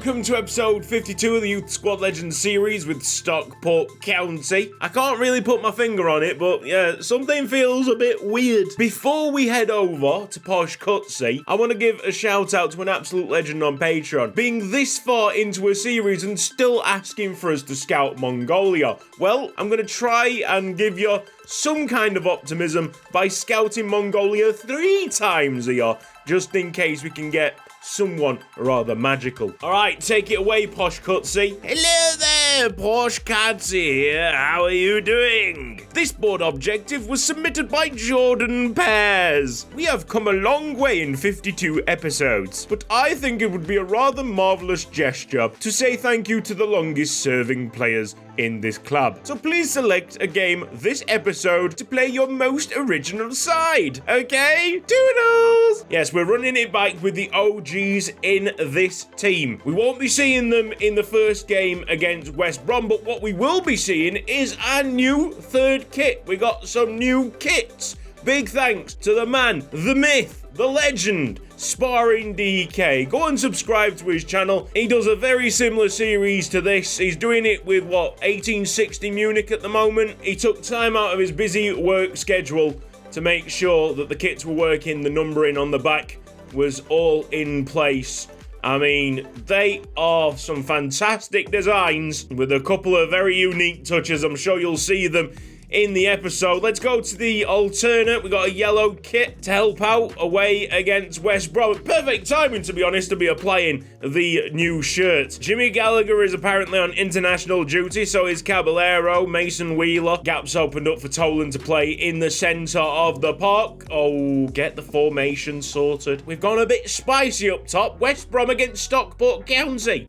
welcome to episode 52 of the Youth Squad Legends series with Stockport County. I can't really put my finger on it, but yeah, something feels a bit weird. Before we head over to Posh Cutsy, I want to give a shout out to an absolute legend on Patreon. Being this far into a series and still asking for us to scout Mongolia. Well, I'm going to try and give you some kind of optimism by scouting Mongolia 3 times a year, just in case we can get someone rather magical. Alright, take it away, Posh Cutsy. Hello there, Posh Cutsy here. How are you doing? This board objective was submitted by Jordan Pears. We have come a long way in 52 episodes, but I think it would be a rather marvellous gesture to say thank you to the longest serving players in this club. So please select a game this episode to play your most original side. Okay? Toodles! Yes, we're running it back with the OGs in this team. We won't be seeing them in the first game against West Brom, but what we will be seeing is our new third kit. We got some new kits. Big thanks to the man, the myth, the legend, Sparring DK. Go and subscribe to his channel. He does a very similar series to this. He's doing it with, 1860 Munich at the moment. He took time out of his busy work schedule to make sure that the kits were working, the numbering on the back was all in place. I mean, they are some fantastic designs with a couple of very unique touches. I'm sure you'll see them in the episode. Let's go to the alternate. We got a yellow kit to help out away against West Brom. Perfect timing, to be honest, to be applying the new shirt. Jimmy Gallagher is apparently on international duty, so is Caballero. Mason Wheeler. Gaps opened up for Tolan to play in the centre of the park. Oh, get the formation sorted. We've gone a bit spicy up top. West Brom against Stockport County.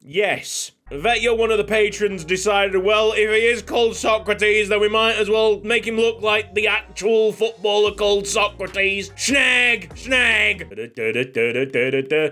Yes. I bet you're one of the patrons decided, well, if he is called Socrates, then we might as well make him look like the actual footballer called Socrates. Snag!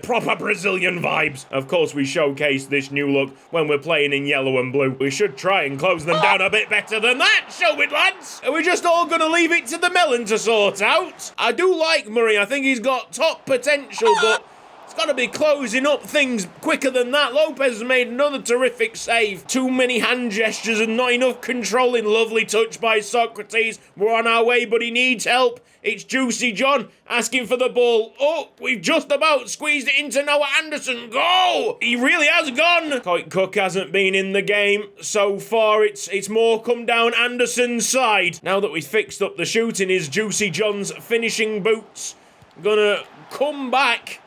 Proper Brazilian vibes. Of course, we showcase this new look when we're playing in yellow and blue. We should try and close them down a bit better than that, shall we, lads? Are we just all gonna leave it to the melon to sort out? I do like Murray. I think he's got top potential, but it's got to be closing up things quicker than that. Lopez has made another terrific save. Too many hand gestures and not enough controlling. Lovely touch by Socrates. We're on our way, but he needs help. It's Juicy John asking for the ball. Oh, we've just about squeezed it into Noah Anderson. Go! He really has gone. Cook hasn't been in the game so far. It's more come down Anderson's side. Now that we've fixed up the shooting, is Juicy John's finishing boots gonna come back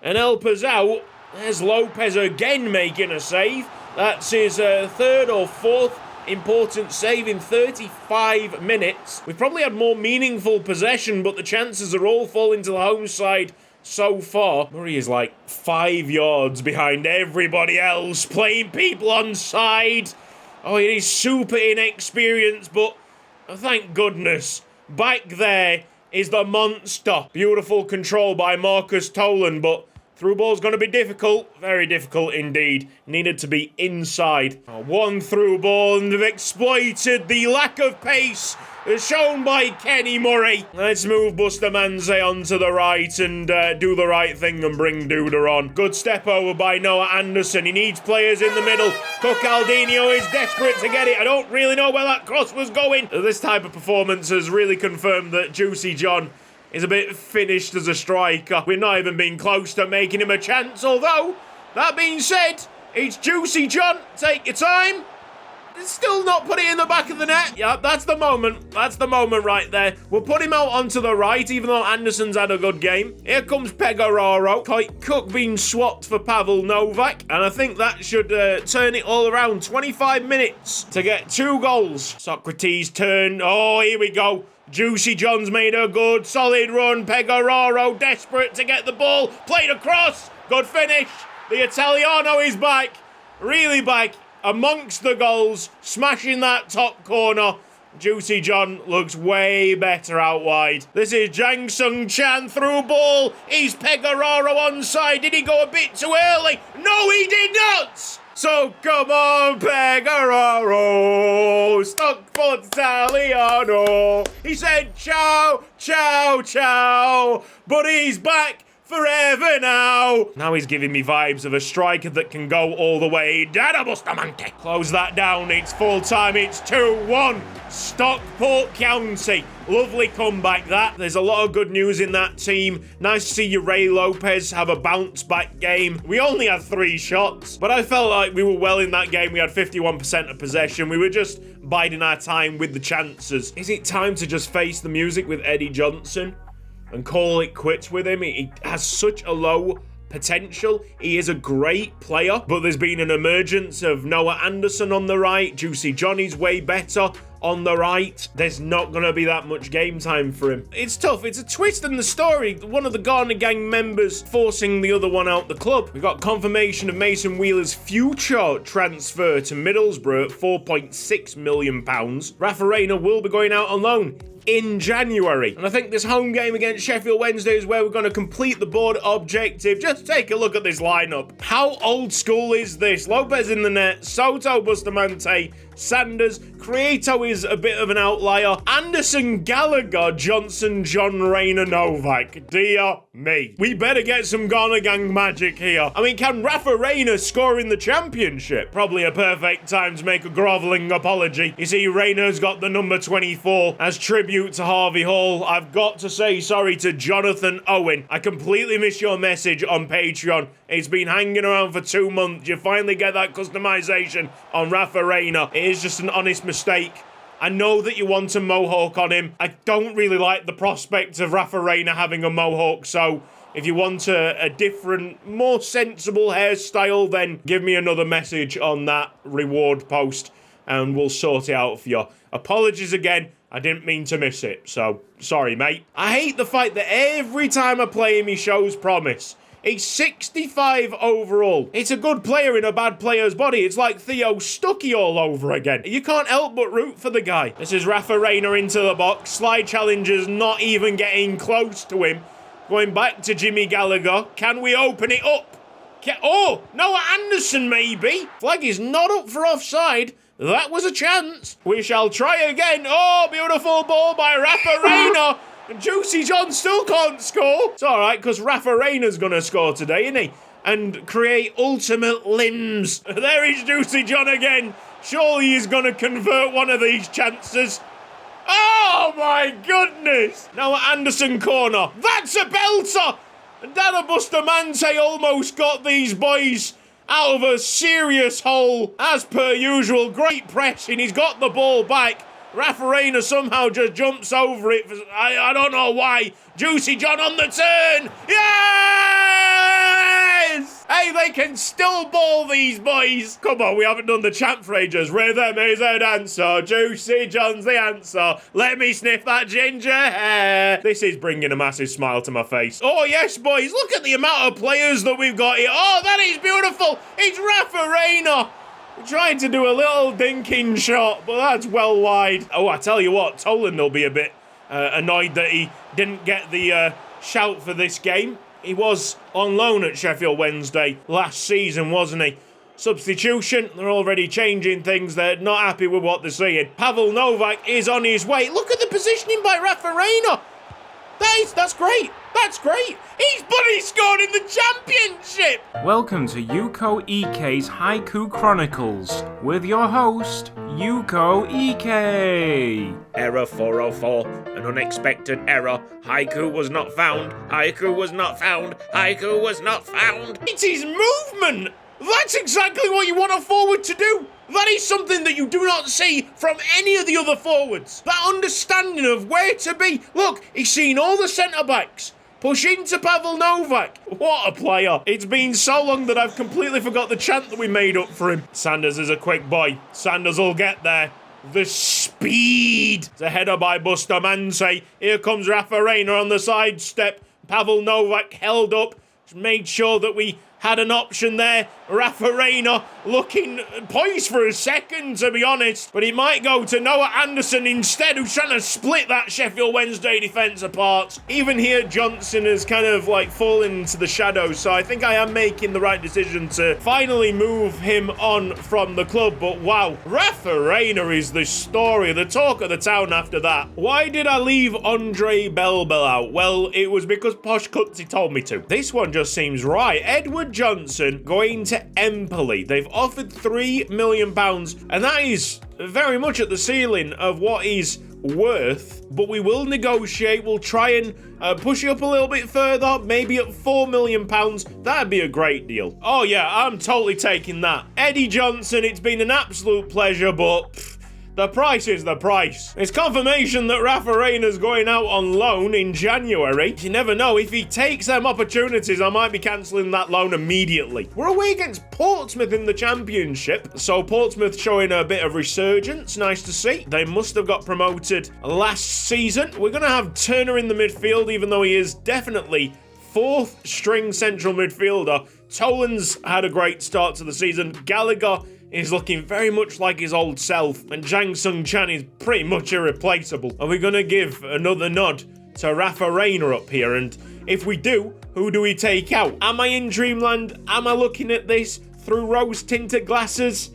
and help us out? There's Lopez again making a save. That's his third or fourth important save in 35 minutes. We've probably had more meaningful possession, but the chances are all falling to the home side so far. Murray is like 5 yards behind everybody else, playing people on side. Oh, he is super inexperienced, but thank goodness, back there is the monster. Beautiful control by Marcus Tolan, but through ball's going to be difficult. Very difficult indeed. Needed to be inside. One through ball, and they've exploited the lack of pace shown by Kenny Murray. Let's move Bustamante onto the right and do the right thing and bring Duda on. Good step over by Noah Anderson. He needs players in the middle. Cucaldinho is desperate to get it. I don't really know where that cross was going. This type of performance has really confirmed that Juicy John is a bit finished as a striker. We've not even been close to making him a chance, although, that being said, it's Juicy John. Take your time. Still not put it in the back of the net. Yeah, that's the moment. That's the moment right there. We'll put him out onto the right, even though Anderson's had a good game. Here comes Pegoraro. Cook being swapped for Pavel Novak, and I think that should turn it all around. 25 minutes to get 2 goals. Socrates' turn. Oh, here we go. Juicy John's made a good, solid run. Pegoraro desperate to get the ball. Played across. Good finish. The Italiano is back. Really back amongst the goals. Smashing that top corner. Juicy John looks way better out wide. This is Jang Sung Chan through ball. Is Pegoraro onside? Did he go a bit too early? No, he did not. So come on, Pegoraro, Stockport Italiano. He said ciao, ciao, ciao, but he's back forever now. Now he's giving me vibes of a striker that can go all the way. Dada Bustamante. Close that down. It's full time. It's 2-1. Stockport County. Lovely comeback that. There's a lot of good news in that team. Nice to see Ray Lopez have a bounce back game. We only had 3 shots, but I felt like we were well in that game. We had 51% of possession. We were just biding our time with the chances. Is it time to just face the music with Eddie Johnson and call it quits with him? He has such a low potential. He is a great player, but there's been an emergence of Noah Anderson on the right. Juicy Johnny's way better on the right. There's not going to be that much game time for him. It's tough. It's a twist in the story. One of the Garner Gang members forcing the other one out the club. We got confirmation of Mason Wheeler's future transfer to Middlesbrough at £4.6 million. Rafa Reina will be going out on loan in January. And I think this home game against Sheffield Wednesday is where we're going to complete the board objective. Just take a look at this lineup. How old school is this? Lopez in the net, Soto, Bustamante, Sanders, Creato is a bit of an outlier, Anderson, Gallagher, Johnson, John Rayner, Novak. Dear me. We better get some Garner Gang magic here. I mean, can Rafa Reina score in the championship? Probably a perfect time to make a grovelling apology. You see, Rayner's got the number 24 as tribute to Harvey Hall. I've got to say sorry to Jonathan Owen. I completely missed your message on Patreon. It's been hanging around for 2 months. You finally get that customization on Rafa Reina. It is just an honest mistake. I know that you want a mohawk on him. I don't really like the prospect of Rafa Reina having a mohawk, so if you want a different, more sensible hairstyle, then give me another message on that reward post and we'll sort it out for you. Apologies again. I didn't mean to miss it, so sorry, mate. I hate the fact that every time I play him, he shows promise. He's 65 overall. It's a good player in a bad player's body. It's like Theo Stuckey all over again. You can't help but root for the guy. This is Rafa Reina into the box. Slide challengers not even getting close to him. Going back to Jimmy Gallagher. Can we open it up? Oh, Noah Anderson maybe. Flag is not up for offside. That was a chance. We shall try again. Oh, beautiful ball by Rafa Reina. And Juicy John still can't score. It's all right, because Rafa Reina's going to score today, isn't he? And create ultimate limbs. There is Juicy John again. Surely he's going to convert one of these chances. Oh, my goodness. Now Anderson corner. That's a belter. And Dada Bustamante almost got these boys out of a serious hole. As per usual, great pressing. He's got the ball back. Rafa Reina somehow just jumps over it. I don't know why. Juicy John on the turn. Yes! Hey, they can still ball, these boys. Come on, we haven't done the chant for ages. Rhythm is a dancer. Juicy John's the answer. Let me sniff that ginger hair. This is bringing a massive smile to my face. Oh, yes, boys. Look at the amount of players that we've got here. Oh, that is beautiful. It's Rafa Reina. Trying to do a little dinking shot, but that's well wide. Oh, I tell you what, Toland will be a bit annoyed that he didn't get the shout for this game. He was on loan at Sheffield Wednesday last season, wasn't he? Substitution, they're already changing things. They're not happy with what they're seeing. Pavel Novak is on his way. Look at the positioning by Rafa Reina. That's great. That's great. He's bloody scored in the championship. Welcome to Yuko Ike's Haiku Chronicles with your host, Yuko Ike. Error 404. An unexpected error. Haiku was not found. Haiku was not found. Haiku was not found. It's his movement. That's exactly what you want a forward to do. That is something that you do not see from any of the other forwards. That understanding of where to be. Look, he's seen all the centre-backs. Push into Pavel Novak. What a player. It's been so long that I've completely forgot the chant that we made up for him. Sanders is a quick boy. Sanders will get there. The speed. It's a header by Bustamante. Here comes Rafa Reina on the sidestep. Pavel Novak held up. Made sure that we had an option there. Rafa Reina looking poised for a second, to be honest. But it might go to Noah Anderson instead, who's trying to split that Sheffield Wednesday defence apart. Even here, Johnson has kind of like fallen into the shadows. So I think I am making the right decision to finally move him on from the club. But wow, Rafa Reina is the story, the talk of the town after that. Why did I leave Andre Belbel out? Well, it was because Posh Cutsy told me to. This one just seems right. Edward Johnson going to Empoli. They've offered £3 million, and that is very much at the ceiling of what he's worth, but we will negotiate. We'll try and push it up a little bit further, maybe at £4 million. That'd be a great deal. Oh yeah, I'm totally taking that. Eddie Johnson, it's been an absolute pleasure, but the price is the price. It's confirmation that Rafa Reina's going out on loan in January. You never know. If he takes them opportunities, I might be cancelling that loan immediately. We're away against Portsmouth in the Championship, so Portsmouth showing a bit of resurgence. Nice to see. They must have got promoted last season. We're going to have Turner in the midfield, even though he is definitely fourth string central midfielder. Tolan's had a great start to the season. Gallagher is looking very much like his old self, and Jang Sung Chan is pretty much irreplaceable. Are we going to give another nod to Rafa Reina up here? And if we do, who do we take out? Am I in dreamland? Am I looking at this through rose-tinted glasses?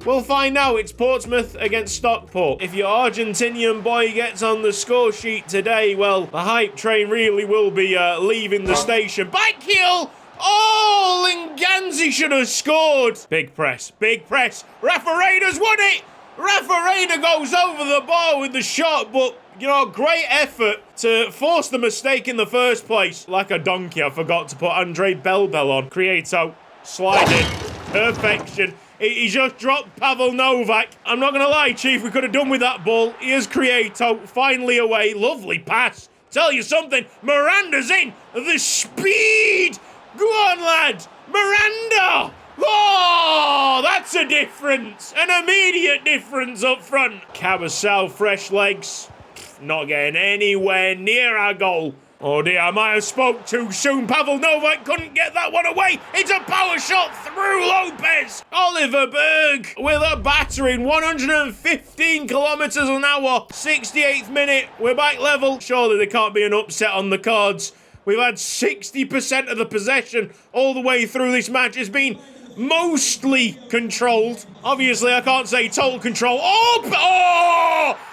We'll find out. It's Portsmouth against Stockport. If your Argentinian boy gets on the score sheet today, well, the hype train really will be leaving the station. Back heel! Oh, Linganzi should have scored. Big press, big press. Rafa Reina's won it. Rafa Reina goes over the bar with the shot, but, you know, great effort to force the mistake in the first place. Like a donkey, I forgot to put Andre Belbel on. Creato, slide in, perfection. He just dropped Pavel Novak. I'm not going to lie, Chief, we could have done with that ball. Here's Creato, finally away. Lovely pass. Tell you something, Miranda's in. The speed. Go on, lad! Miranda! Oh, that's a difference! An immediate difference up front. Cabasel, fresh legs. Not getting anywhere near our goal. Oh dear, I might have spoke too soon. Pavel Novak couldn't get that one away. It's a power shot through Lopez. Oliver Berg with a battering 115 kilometres an hour. 68th minute. We're back level. Surely there can't be an upset on the cards. We've had 60% of the possession all the way through this match. It's been mostly controlled. Obviously, I can't say total control. Oh,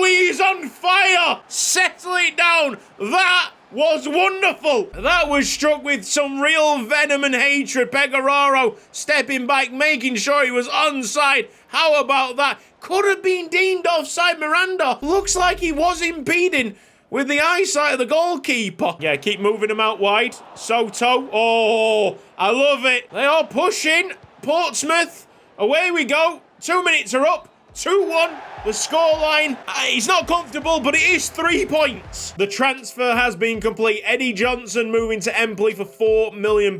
he's on fire. Settle it down. That was wonderful. That was struck with some real venom and hatred. Pecoraro stepping back, making sure he was onside. How about that? Could have been deemed offside. Miranda looks like he was impeding with the eyesight of the goalkeeper. Yeah, keep moving him out wide. Soto. Oh, I love it. They are pushing. Portsmouth. Away we go. 2 minutes are up. 2-1. The scoreline. It's not comfortable, but it is 3 points. The transfer has been complete. Eddie Johnson moving to Empoli for £4 million.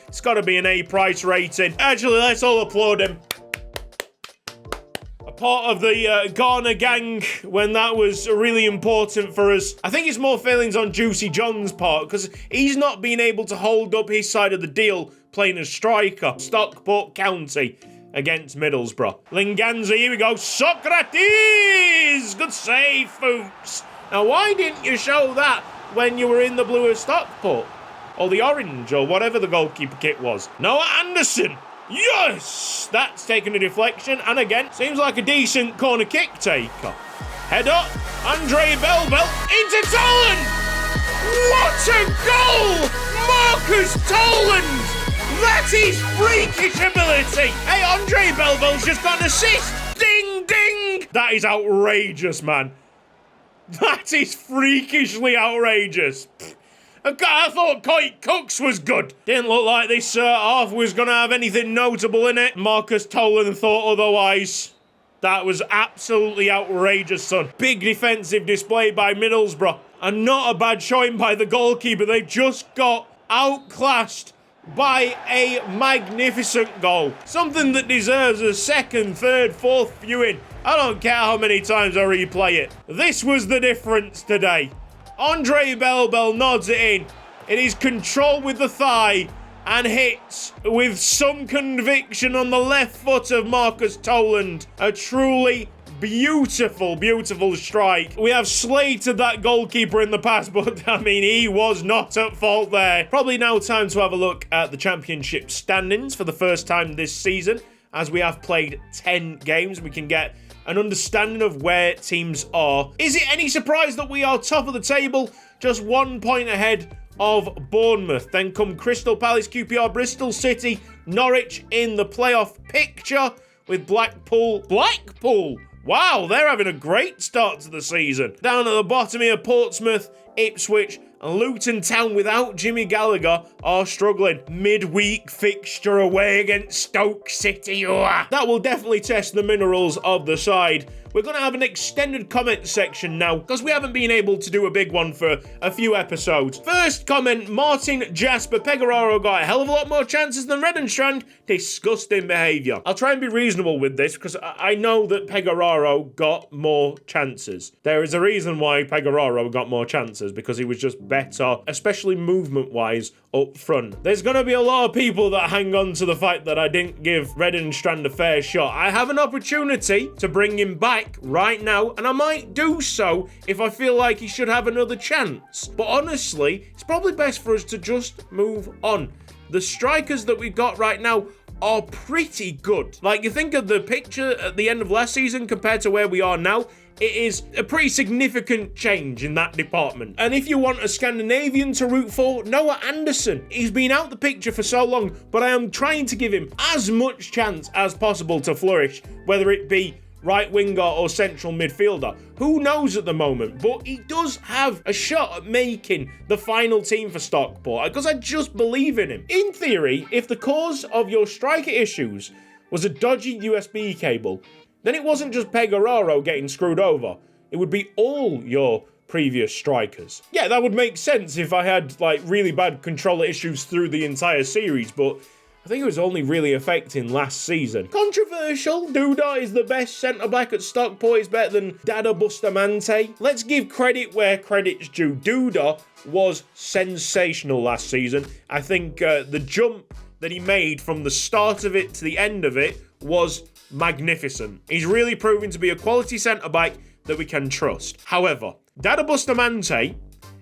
It's got to be an A price rating. Actually, let's all applaud him. Part of the Ghana gang when that was really important for us. I think it's more feelings on Juicy John's part because he's not been able to hold up his side of the deal playing as striker. Stockport County against Middlesbrough. Linganza, here we go. Socrates! Good save, folks. Now, why didn't you show that when you were in the blue of Stockport? Or the orange, or whatever the goalkeeper kit was. Noah Anderson. Yes! That's taken a deflection, and again, seems like a decent corner kick taker. Header, Andre Belbel into Toland! What a goal! Marcus Toland! That is freakish ability! Hey, Andre Belbel's just got an assist! Ding, ding! That is outrageous, man. That is freakishly outrageous. I thought Coit Cooks was good. Didn't look like this half was going to have anything notable in it. Marcus Tolan thought otherwise. That was absolutely outrageous, son. Big defensive display by Middlesbrough. And not a bad showing by the goalkeeper. They just got outclassed by a magnificent goal. Something that deserves a second, third, fourth viewing. I don't care how many times I replay it. This was the difference today. Andre Belbel nods it in. It is control with the thigh and hits with some conviction on the left foot of Marcus Toland. A truly beautiful, beautiful strike. We have slated that goalkeeper in the past, but I mean, he was not at fault there. Probably now time to have a look at the championship standings for the first time this season. As we have played 10 games, we can get an understanding of where teams are. Is it any surprise that we are top of the table, just 1 point ahead of Bournemouth? Then come Crystal Palace, QPR, Bristol City, Norwich in the playoff picture with Blackpool. Wow, they're having a great start to the season. Down at the bottom here, Portsmouth, Ipswich, and Luton Town without Jimmy Gallagher are struggling. Midweek fixture away against Stoke City. That will definitely test the minerals of the side. We're going to have an extended comment section now because we haven't been able to do a big one for a few episodes. First comment, Martin Jasper. Pecoraro got a hell of a lot more chances than Redenstrand. Disgusting behaviour. I'll try and be reasonable with this because I know that Pecoraro got more chances. There is a reason why Pecoraro got more chances, because he was just better, especially movement-wise, up front. There's going to be a lot of people that hang on to the fact that I didn't give Redenstrand a fair shot. I have an opportunity to bring him back right now, and I might do so if I feel like he should have another chance. But honestly, it's probably best for us to just move on. The strikers that we've got right now are pretty good. Like, you think of the picture at the end of last season compared to where we are now, it is a pretty significant change in that department. And if you want a Scandinavian to root for, Noah Anderson. He's been out the picture for so long, but I am trying to give him as much chance as possible to flourish, whether it be right winger or central midfielder. Who knows at the moment, but he does have a shot at making the final team for Stockport, because I just believe in him. In theory, if the cause of your striker issues was a dodgy USB cable, then it wasn't just Pecoraro getting screwed over. It would be all your previous strikers. Yeah, that would make sense if I had, like, really bad controller issues through the entire series, but I think it was only really affecting last season. Controversial, Duda is the best centre-back at Stockport. He's better than Dada Bustamante. Let's give credit where credit's due. Duda was sensational last season. I think the jump that he made from the start of it to the end of it was magnificent. He's really proven to be a quality centre-back that we can trust. However, Dada Bustamante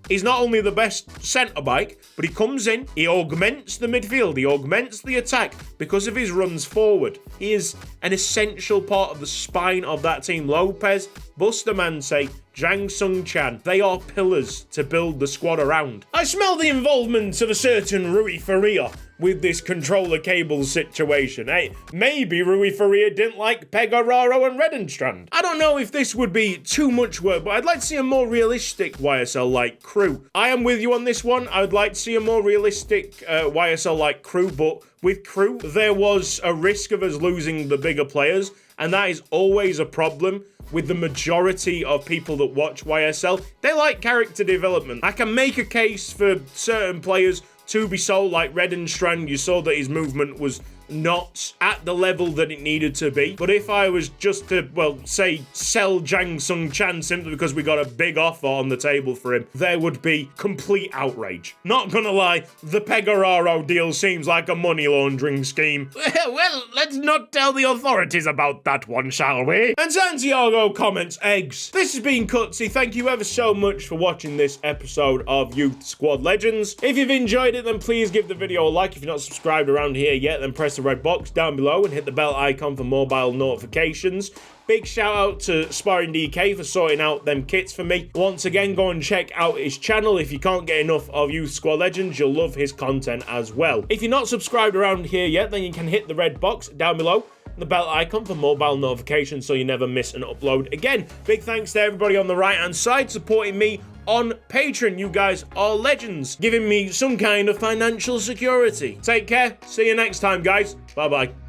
is not only the best centre-back, but he comes in, he augments the midfield, he augments the attack because of his runs forward. He is an essential part of the spine of that team. Lopez, Bustamante, Jang Sung Chan, they are pillars to build the squad around. I smell the involvement of a certain Rui Faria with this controller cable situation. Hey, maybe Rui Faria didn't like Pecoraro and Redenstrand. I don't know if this would be too much work, but I'd like to see a more realistic YSL-like crew. I am with you on this one. I would like to see a more realistic YSL-like crew, but with crew, there was a risk of us losing the bigger players, and that is always a problem with the majority of people that watch YSL. They like character development. I can make a case for certain players to be sold, like Redenstrand. You saw that his movement was not at the level that it needed to be. But if I was just to, well, say, sell Jang Sung Chan simply because we got a big offer on the table for him, there would be complete outrage. Not gonna lie, the Pecoraro deal seems like a money laundering scheme. Well, let's not tell the authorities about that one, shall we? And Santiago comments, eggs. This has been Cutsy. Thank you ever so much for watching this episode of Youth Squad Legends. If you've enjoyed it, then please give the video a like. If you're not subscribed around here yet, then press the red box down below and hit the bell icon for mobile notifications. Big shout out to Sparring DK for sorting out them kits for me. Once again, go and check out his channel. If you can't get enough of Youth Squad Legends, you'll love his content as well. If you're not subscribed around here yet, then you can hit the red box down below, the bell icon for mobile notifications so you never miss an upload. Again, big thanks to everybody on the right hand side supporting me on Patreon. You guys are legends, giving me some kind of financial security. Take care. See you next time, guys. Bye bye.